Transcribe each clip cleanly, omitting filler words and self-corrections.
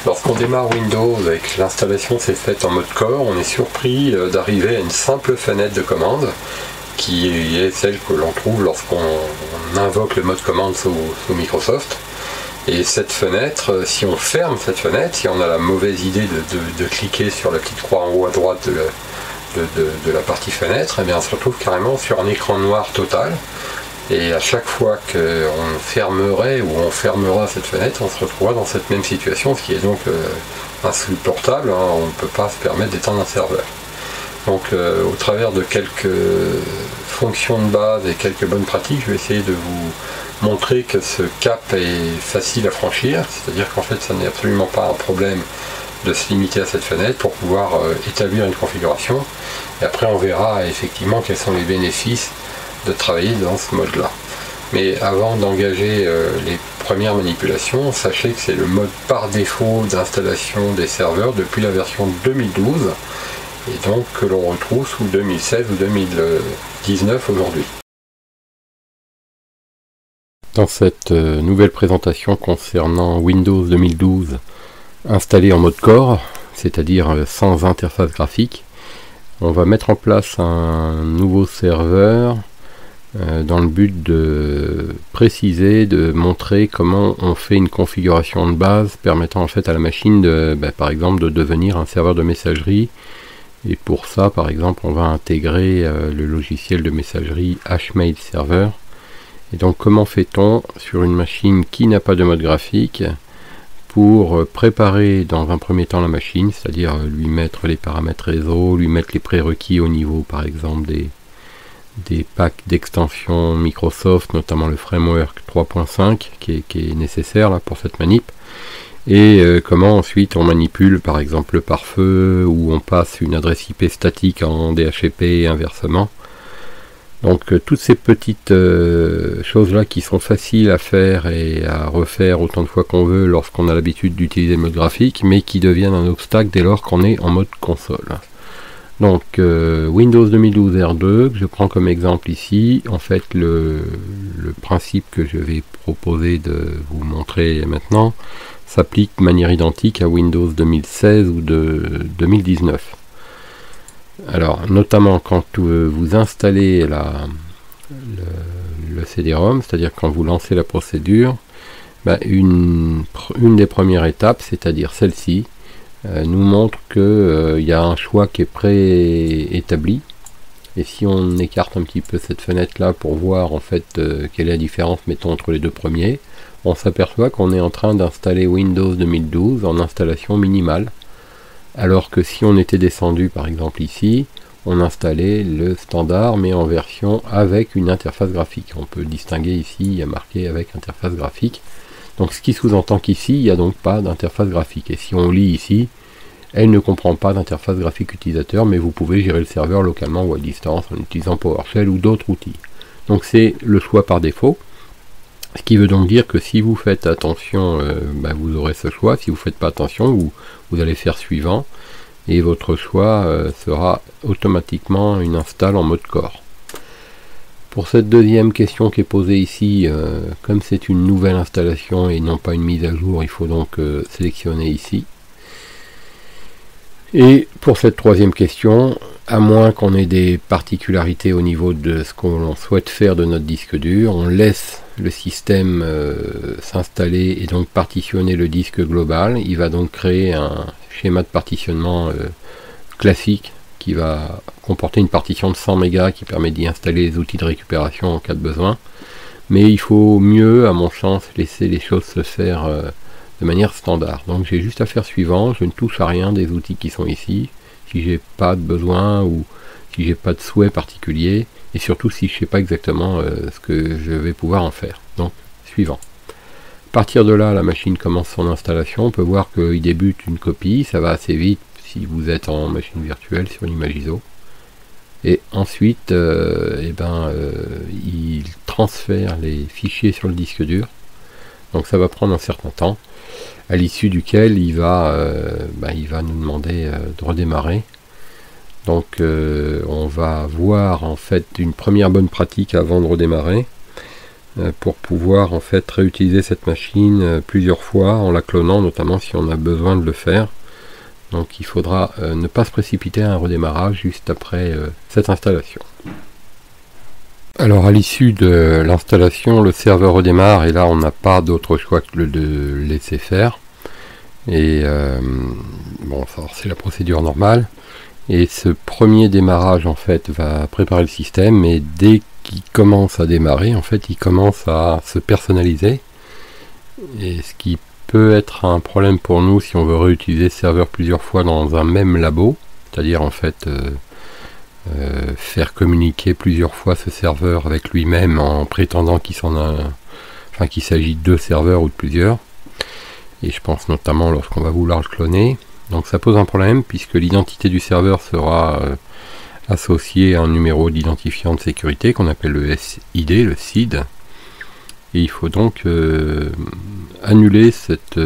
Lorsqu'on démarre Windows et que l'installation s'est faite en mode core, on est surpris d'arriver à une simple fenêtre de commande qui est celle que l'on trouve lorsqu'on invoque le mode commande sous Microsoft. Et cette fenêtre, si on ferme cette fenêtre, si on a la mauvaise idée de cliquer sur la petite croix en haut à droite de la partie fenêtre, eh bien on se retrouve carrément sur un écran noir total. Et à chaque fois qu'on fermerait ou on fermera cette fenêtre, on se retrouvera dans cette même situation, ce qui est donc insupportable, hein. On ne peut pas se permettre d'éteindre un serveur. Donc au travers de quelques fonctions de base et quelques bonnes pratiques, je vais essayer de vous montrer que ce cap est facile à franchir, c'est-à-dire qu'en fait ça n'est absolument pas un problème de se limiter à cette fenêtre pour pouvoir établir une configuration. Et après on verra effectivement quels sont les bénéfices de travailler dans ce mode là. Mais avant d'engager les premières manipulations, sachez que c'est le mode par défaut d'installation des serveurs depuis la version 2012 et donc que l'on retrouve sous 2016 ou 2019 aujourd'hui. Dans cette nouvelle présentation concernant Windows 2012 installé en mode core, c'est-à-dire sans interface graphique, on va mettre en place un nouveau serveur dans le but de préciser, de montrer comment on fait une configuration de base permettant en fait à la machine de, par exemple, de devenir un serveur de messagerie. Et pour ça, par exemple, on va intégrer le logiciel de messagerie HMail Server. Et donc comment fait-on sur une machine qui n'a pas de mode graphique pour préparer dans un premier temps la machine, c'est-à-dire lui mettre les paramètres réseau, lui mettre les prérequis au niveau par exemple des packs d'extension Microsoft, notamment le framework 3.5 qui est nécessaire là pour cette manip, et comment ensuite on manipule par exemple le pare-feu, ou on passe une adresse IP statique en DHCP et inversement. Donc toutes ces petites choses là qui sont faciles à faire et à refaire autant de fois qu'on veut lorsqu'on a l'habitude d'utiliser le mode graphique, mais qui deviennent un obstacle dès lors qu'on est en mode console. Donc Windows 2012 R2 que je prends comme exemple ici, en fait le principe que je vais proposer de vous montrer maintenant s'applique de manière identique à Windows 2016 ou de 2019. Alors notamment quand vous installez le CD-ROM, c'est-à-dire quand vous lancez la procédure, une des premières étapes, c'est-à-dire celle-ci, nous montre que y a un choix qui est préétabli. Et si on écarte un petit peu cette fenêtre là pour voir en fait quelle est la différence, mettons, entre les deux premiers, on s'aperçoit qu'on est en train d'installer Windows 2012 en installation minimale, alors que si on était descendu par exemple ici, on installait le standard mais en version avec une interface graphique. On peut distinguer ici, il y a marqué avec interface graphique. Donc ce qui sous-entend qu'ici, il n'y a donc pas d'interface graphique. Et si on lit ici, elle ne comprend pas d'interface graphique utilisateur, mais vous pouvez gérer le serveur localement ou à distance en utilisant PowerShell ou d'autres outils. Donc c'est le choix par défaut. Ce qui veut donc dire que si vous faites attention, vous aurez ce choix. Si vous ne faites pas attention, vous allez faire suivant. Et votre choix sera automatiquement une install en mode core. Pour cette deuxième question qui est posée ici, comme c'est une nouvelle installation et non pas une mise à jour, il faut donc sélectionner ici. Et pour cette troisième question, à moins qu'on ait des particularités au niveau de ce qu'on souhaite faire de notre disque dur, on laisse le système s'installer et donc partitionner le disque global. Il va donc créer un schéma de partitionnement classique qui va comporter une partition de 100 mégas qui permet d'y installer les outils de récupération en cas de besoin. Mais il faut mieux, à mon sens, laisser les choses se faire de manière standard. Donc j'ai juste à faire suivant, je ne touche à rien des outils qui sont ici, si j'ai pas de besoin ou si j'ai pas de souhait particulier, et surtout si je sais pas exactement ce que je vais pouvoir en faire. Donc suivant. À partir de là, la machine commence son installation. On peut voir qu'il débute une copie, ça va assez vite si vous êtes en machine virtuelle sur l'image ISO. Et ensuite, il transfère les fichiers sur le disque dur. Donc ça va prendre un certain temps, à l'issue duquel il va nous demander de redémarrer. Donc on va voir en fait une première bonne pratique avant de redémarrer. pour pouvoir en fait réutiliser cette machine plusieurs fois en la clonant, notamment si on a besoin de le faire. Donc il faudra ne pas se précipiter à un redémarrage juste après cette installation. Alors à l'issue de l'installation, le serveur redémarre et là on n'a pas d'autre choix que de laisser faire. Et bon, c'est la procédure normale. Et ce premier démarrage en fait va préparer le système, et dès qu'il commence à démarrer, en fait il commence à se personnaliser. Et ce qui peut être un problème pour nous si on veut réutiliser ce serveur plusieurs fois dans un même labo, c'est-à-dire en fait faire communiquer plusieurs fois ce serveur avec lui-même en prétendant qu'il s'agit de deux serveurs ou de plusieurs. Et je pense notamment lorsqu'on va vouloir le cloner. Donc ça pose un problème puisque l'identité du serveur sera associée à un numéro d'identifiant de sécurité qu'on appelle le SID, le SID. Et il faut donc annuler cette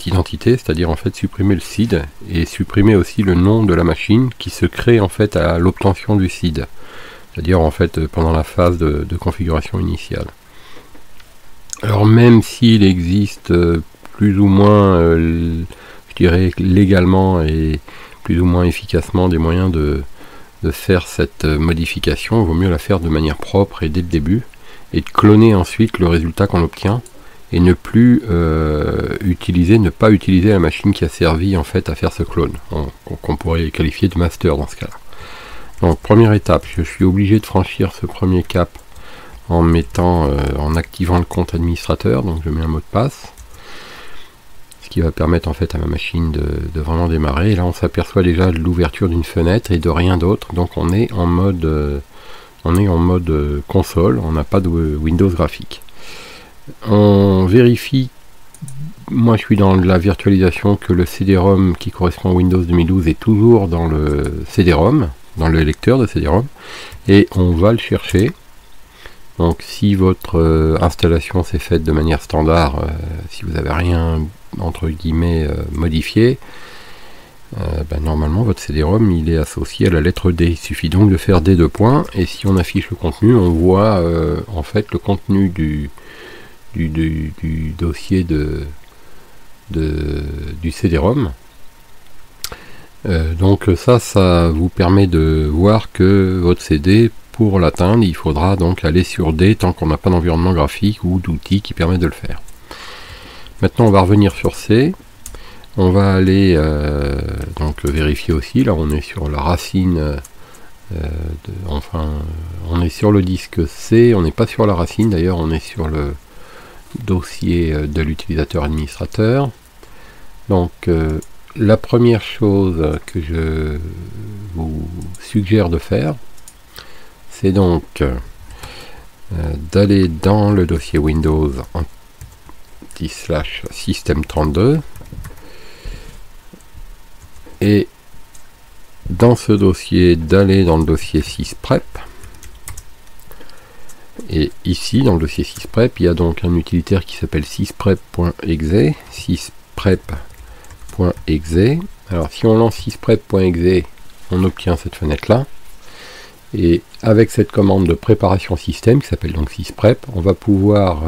identité, c'est-à-dire en fait supprimer le SID et supprimer aussi le nom de la machine qui se crée en fait à l'obtention du SID, c'est-à-dire en fait pendant la phase de configuration initiale. Alors même s'il existe plus ou moins, je dirais légalement et plus ou moins efficacement des moyens de faire cette modification, il vaut mieux la faire de manière propre et dès le début, et de cloner ensuite le résultat qu'on obtient, et ne pas utiliser la machine qui a servi en fait à faire ce clone, qu'on pourrait qualifier de master dans ce cas-là. Donc première étape, je suis obligé de franchir ce premier cap en activant le compte administrateur, donc je mets un mot de passe, ce qui va permettre en fait à ma machine de vraiment démarrer. Et là on s'aperçoit déjà de l'ouverture d'une fenêtre et de rien d'autre, donc on est en mode console, on n'a pas de Windows graphique. On vérifie, moi je suis dans la virtualisation, que le CD-ROM qui correspond à Windows 2012 est toujours dans le CD-ROM, dans le lecteur de CD-ROM, et on va le chercher. Donc si votre installation s'est faite de manière standard, si vous n'avez rien entre guillemets modifié, normalement votre CD-ROM il est associé à la lettre D. Il suffit donc de faire D2 points, et si on affiche le contenu, on voit en fait le contenu du dossier du CD-ROM. Donc ça vous permet de voir que votre CD, pour l'atteindre, il faudra donc aller sur D tant qu'on n'a pas d'environnement graphique ou d'outil qui permet de le faire. Maintenant on va revenir sur C. On va aller donc vérifier aussi, là on est sur la racine, on est sur le disque C, on n'est pas sur la racine d'ailleurs, on est sur le dossier de l'utilisateur administrateur. Donc la première chose que je vous suggère de faire, c'est donc d'aller dans le dossier Windows /system32 et dans ce dossier d'aller dans le dossier sysprep. Et ici dans le dossier sysprep il y a donc un utilitaire qui s'appelle sysprep.exe, sysprep.exe. Alors si on lance sysprep.exe, on obtient cette fenêtre là, et avec cette commande de préparation système qui s'appelle donc sysprep, on va pouvoir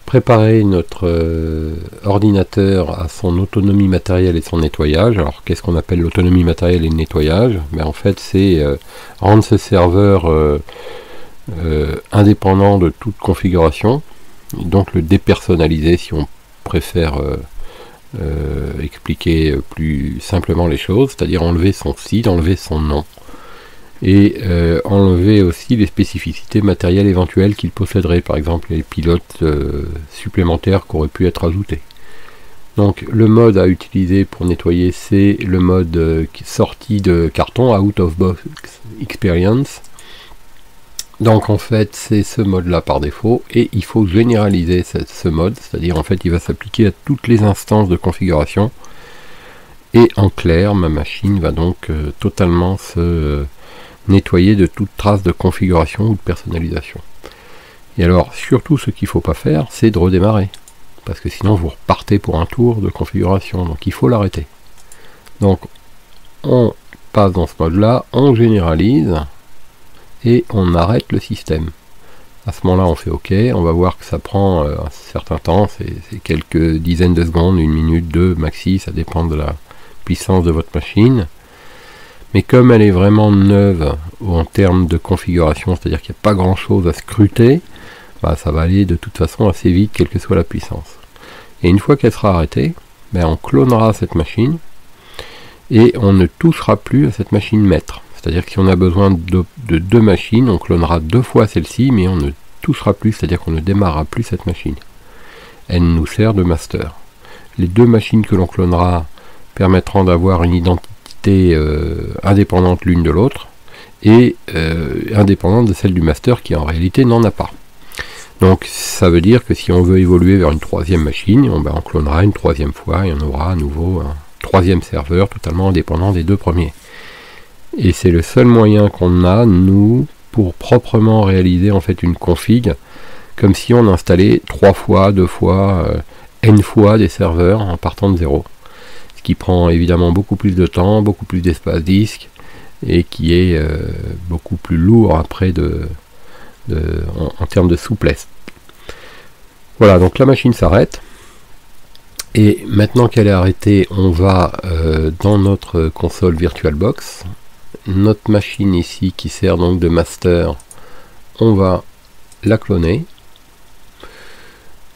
préparer notre ordinateur à son autonomie matérielle et son nettoyage. Alors qu'est-ce qu'on appelle l'autonomie matérielle et le nettoyage? En fait c'est rendre ce serveur indépendant de toute configuration, donc le dépersonnaliser si on préfère expliquer plus simplement les choses, c'est-à-dire enlever son SID, enlever son nom, et enlever aussi les spécificités matérielles éventuelles qu'il posséderait, par exemple les pilotes supplémentaires qui auraient pu être ajoutés. Donc le mode à utiliser pour nettoyer, c'est le mode sortie de carton, out of box experience. Donc en fait c'est ce mode là par défaut, et il faut généraliser ce mode, c'est-à-dire en fait il va s'appliquer à toutes les instances de configuration, et en clair ma machine va donc totalement se nettoyer de toute trace de configuration ou de personnalisation. Et alors surtout ce qu'il ne faut pas faire, c'est de redémarrer, parce que sinon vous repartez pour un tour de configuration, donc il faut l'arrêter. Donc on passe dans ce mode là, on généralise et on arrête le système. À ce moment-là, on fait OK. On va voir que ça prend un certain temps. C'est quelques dizaines de secondes, 1 minute, 2 maxi. Ça dépend de la puissance de votre machine. Mais comme elle est vraiment neuve en termes de configuration, c'est-à-dire qu'il n'y a pas grand-chose à scruter, bah, ça va aller de toute façon assez vite, quelle que soit la puissance. Et une fois qu'elle sera arrêtée, ben, on clonera cette machine et on ne touchera plus à cette machine maître. C'est-à-dire que si on a besoin de 2 machines, on clonera 2 fois celle-ci, mais on ne touchera plus, c'est-à-dire qu'on ne démarrera plus cette machine. Elle nous sert de master. Les 2 machines que l'on clonera permettront d'avoir une identité indépendante l'une de l'autre et indépendante de celle du master qui en réalité n'en a pas. Donc ça veut dire que si on veut évoluer vers une 3e machine, on clonera une 3e fois et on aura à nouveau un 3e serveur totalement indépendant des 2 premiers. Et c'est le seul moyen qu'on a, nous, pour proprement réaliser en fait une config, comme si on installait 3 fois, 2 fois, n fois des serveurs en partant de zéro. Ce qui prend évidemment beaucoup plus de temps, beaucoup plus d'espace disque, et qui est beaucoup plus lourd après en termes de souplesse. Voilà, donc la machine s'arrête. Et maintenant qu'elle est arrêtée, on va dans notre console VirtualBox. Notre machine ici qui sert donc de master, on va la cloner.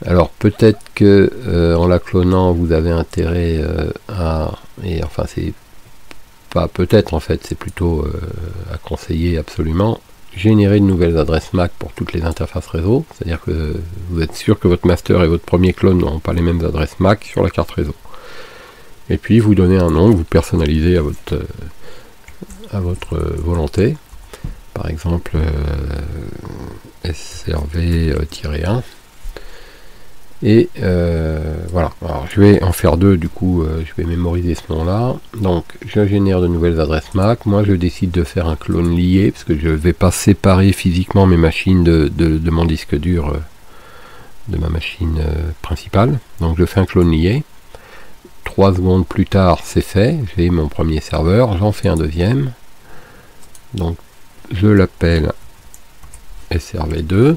Alors peut-être que en la clonant vous avez intérêt et enfin c'est pas peut-être en fait, c'est plutôt à conseiller absolument, générer de nouvelles adresses MAC pour toutes les interfaces réseau, c'est-à-dire que vous êtes sûr que votre master et votre premier clone n'auront pas les mêmes adresses MAC sur la carte réseau. Et puis vous donnez un nom que vous personnalisez à votre volonté, par exemple SRV-1. Et voilà, alors je vais en faire 2, du coup je vais mémoriser ce nom là. Donc je génère de nouvelles adresses MAC. Moi je décide de faire un clone lié, parce que je ne vais pas séparer physiquement mes machines de mon disque dur de ma machine principale. Donc je fais un clone lié. 3 secondes plus tard c'est fait, j'ai mon premier serveur, j'en fais un deuxième. Donc je l'appelle SRV2.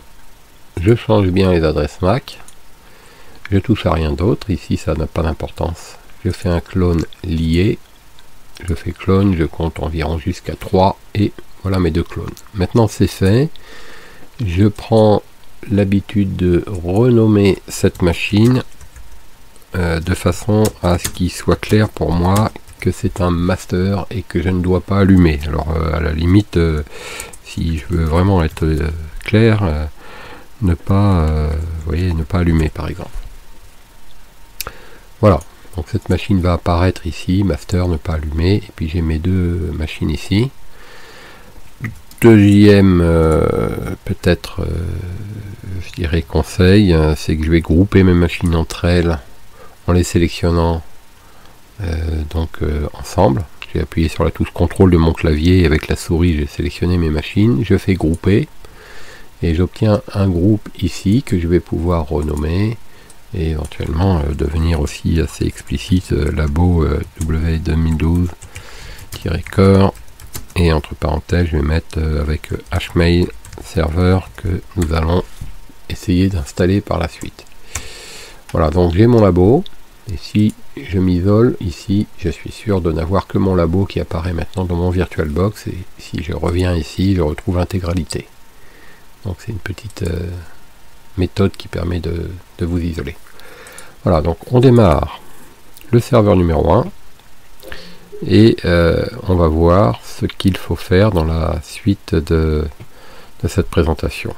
Je change bien les adresses MAC. Je touche à rien d'autre, ici ça n'a pas d'importance. Je fais un clone lié, je fais clone, je compte environ jusqu'à 3 et voilà mes 2 clones. Maintenant c'est fait, je prends l'habitude de renommer cette machine de façon à ce qu'il soit clair pour moi que c'est un master et que je ne dois pas allumer. Alors à la limite, si je veux vraiment être clair, ne pas allumer par exemple. Voilà, donc cette machine va apparaître ici, master ne pas allumer, et puis j'ai mes 2 machines ici. Deuxième peut-être je dirais conseil, c'est que je vais grouper mes machines entre elles en les sélectionnant ensemble. J'ai appuyé sur la touche contrôle de mon clavier et avec la souris j'ai sélectionné mes machines, je fais grouper et j'obtiens un groupe ici que je vais pouvoir renommer et éventuellement devenir aussi assez explicite labo W2012-core et entre parenthèses je vais mettre avec hmail serveur que nous allons essayer d'installer par la suite. Voilà, donc j'ai mon labo et si je m'isole ici, je suis sûr de n'avoir que mon labo qui apparaît maintenant dans mon VirtualBox et si je reviens ici, je retrouve l'intégralité. Donc c'est une petite méthode qui permet de vous isoler. Voilà, donc on démarre le serveur numéro 1 et on va voir ce qu'il faut faire dans la suite de cette présentation.